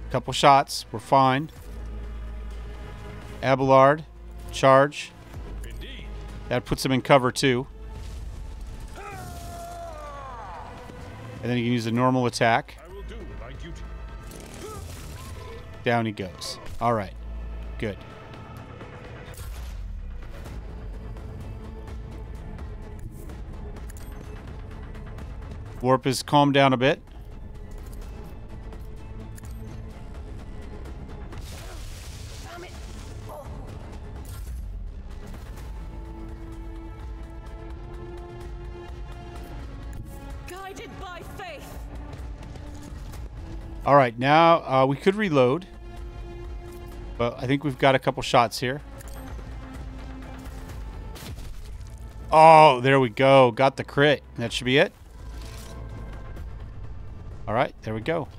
Couple shots. We're fine. Abelard. Charge. Indeed. That puts him in cover too. And then you can use a normal attack. I will do my duty. Down he goes. All right. Good. Warp is calmed down a bit. Guided by faith. All right, now we could reload. But I think we've got a couple shots here. Oh, there we go. Got the crit. That should be it. All right, there we go.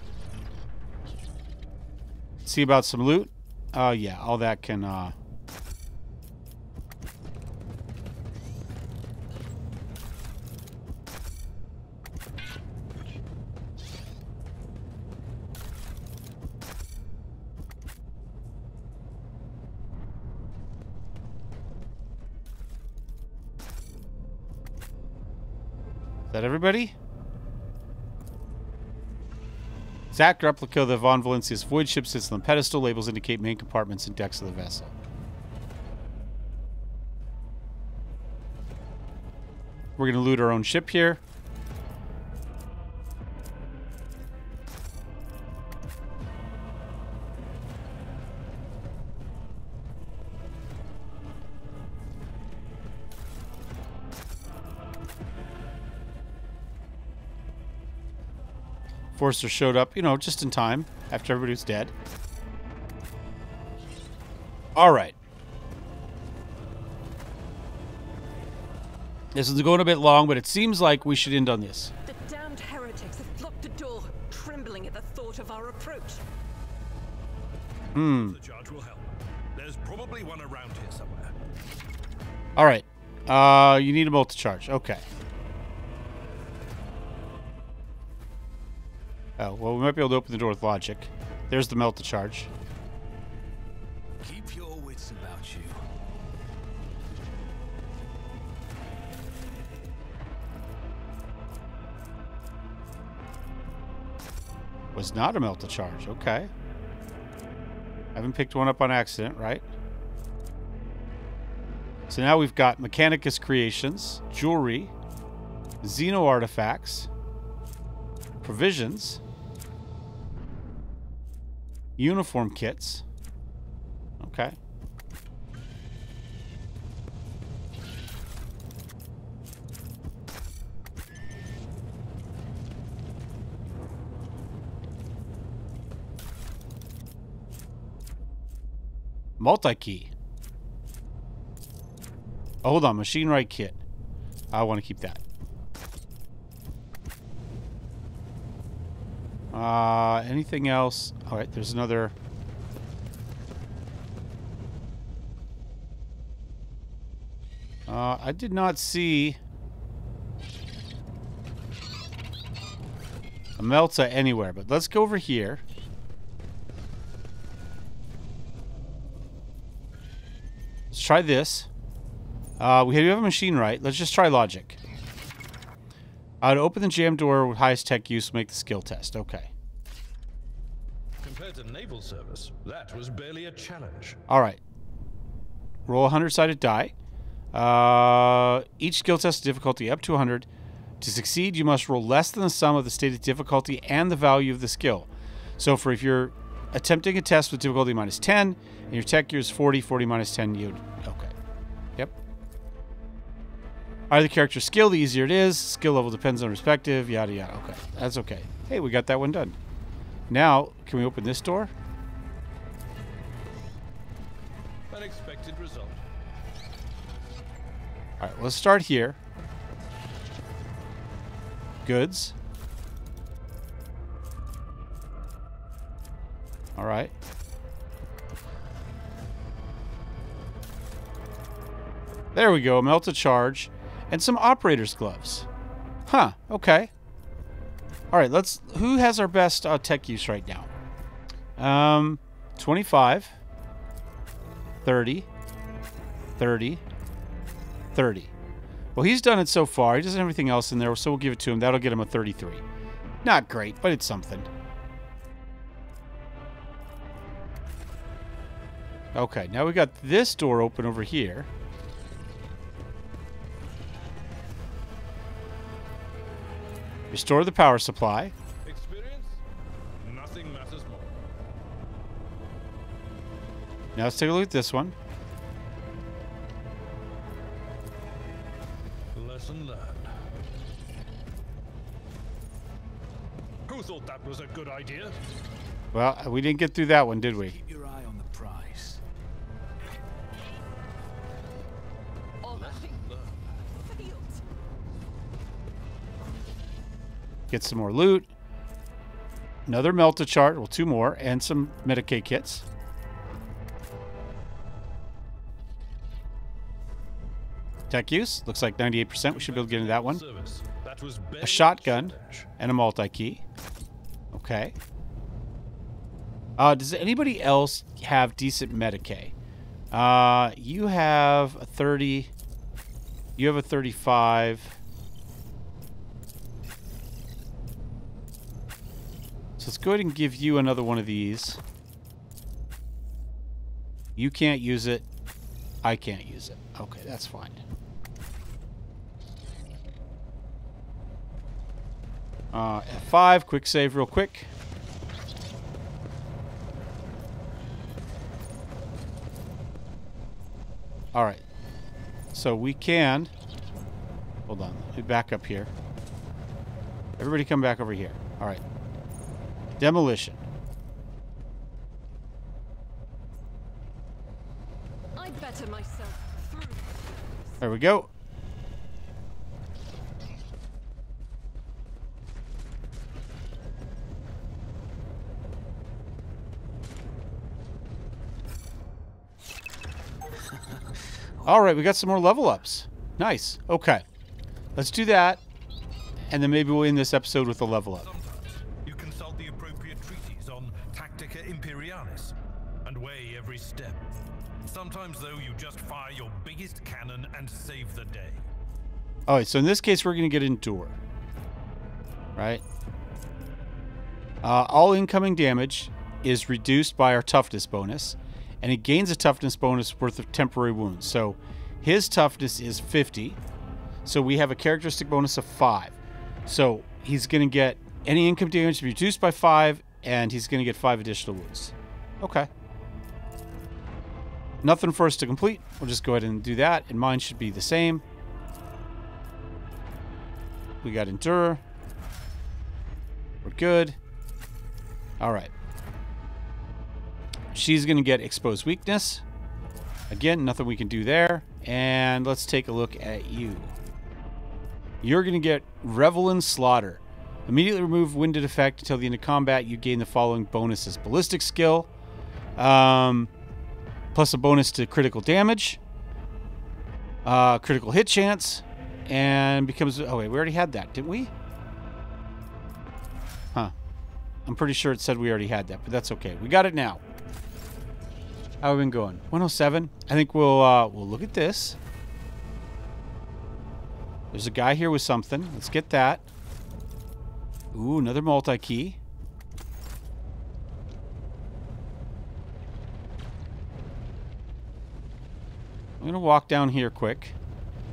See about some loot. Oh, yeah, all that can... Is that everybody? Exact replica of the Von Valencia's void ship sits on the pedestal. Labels indicate main compartments and decks of the vessel. We're going to loot our own ship here. Forster showed up, you know, just in time after everybody was dead. All right. This is going a bit long, but it seems like we should end on this. The damned heretics have blocked the door, trembling at the thought of our approach. The charge will help. There's probably one around here somewhere. All right. You need a multi-charge. Okay. Oh, well, we might be able to open the door with logic. There's the multi-charge. Keep your wits about Was not a melt-to-charge. Okay. I haven't picked one up on accident, right? So now we've got Mechanicus Creations, Jewelry, Xeno Artifacts, Provisions, Uniform Kits. Okay. Multi-key. Oh, hold on. Machine Right Kit. I want to keep that. Anything else? All right, there's another. I did not see a Melta anywhere, but let's go over here. Let's try this. We have a machine right. Let's just try logic. To open the jam door with highest tech use, make the skill test. Okay. Compared to naval service, that was barely a challenge. All right. Roll a 100-sided die. Each skill test difficulty up to 100. To succeed, you must roll less than the sum of the stated difficulty and the value of the skill. So if you're attempting a test with difficulty minus 10 and your tech gear is 40, 40 minus 10, you'd... Okay. Yep. Higher the character's skill, the easier it is. Skill level depends on respective, yada yada. Okay, that's okay. Hey, we got that one done. Now, can we open this door? Unexpected result. All right, let's start here. Goods. All right. There we go. Melted charge. And some operator's gloves. Huh. Okay. All right. Let's... Who has our best tech use right now? 25. 30. 30. 30. Well, he's done it so far. He doesn't have anything else in there, so we'll give it to him. That'll get him a 33. Not great, but it's something. Okay, now we got this door open over here. Restore the power supply. Experience? Nothing matters more. Now let's take a look at this one. Lesson learned. Who thought that was a good idea? Well, we didn't get through that one, did we? Keep your eye on the prize. Get some more loot. Another melta chart. Well, 2 more. And some Medicaid kits. Tech use. Looks like 98%. We should be able to get into that one. A shotgun. And a multi-key. Okay. Does anybody else have decent Medicaid? You have a 30. You have a 35. So let's go ahead and give you another one of these. You can't use it. I can't use it. Okay, that's fine. F5, quick save real quick. All right. So we can... Hold on. Let me back up here. Everybody come back over here. All right. Demolition. I better myself. There we go. All right, we got some more level ups. Nice. Okay. Let's do that. And then maybe we'll end this episode with a level up. You consult the appropriate treaties on Tactica Imperialis and weigh every step. Sometimes, though, you just fire your biggest cannon and save the day. All right, so in this case, we're going to get Endure. Right? All incoming damage is reduced by our toughness bonus, and it gains a toughness bonus worth of temporary wounds. So his toughness is 50, so we have a characteristic bonus of 5. So he's going to get any income damage reduced by 5, and he's going to get 5 additional wounds. Okay. Nothing for us to complete. We'll just go ahead and do that, and mine should be the same. We got Endure. We're good. Alright. She's going to get Exposed Weakness. Again, nothing we can do there. And let's take a look at you. You're going to get Revel in Slaughter. Immediately remove Winded Effect until the end of combat. You gain the following bonuses. Ballistic Skill. Plus a bonus to critical damage. Critical hit chance. And becomes... Oh, wait. We already had that, didn't we? Huh. I'm pretty sure it said we already had that, but that's okay. We got it now. How have we been going? 107. I think we'll look at this. There's a guy here with something. Let's get that. Ooh, another multi-key. I'm going to walk down here quick.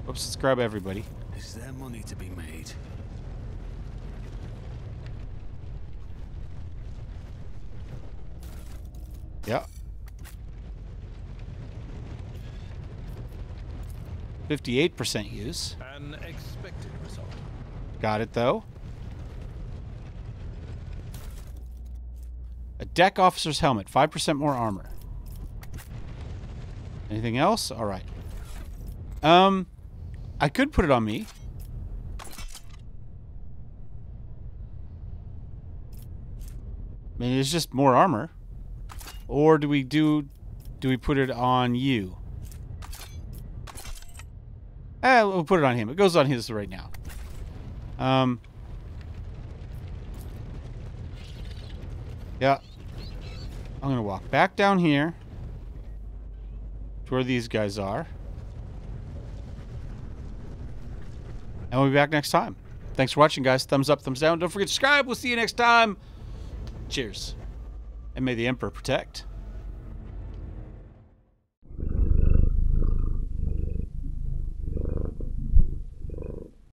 Oops, let's grab everybody. Is there money to be made? Yeah. 58% use. An expected result. Got it, though. A deck officer's helmet. 5% more armor. Anything else? All right. I could put it on me. I mean, it's just more armor. Or do we put it on you? We'll put it on him. It goes on his right now. Yeah. I'm going to walk back down here to where these guys are. And we'll be back next time. Thanks for watching, guys. Thumbs up, thumbs down. Don't forget to subscribe. We'll see you next time. Cheers. And may the Emperor protect.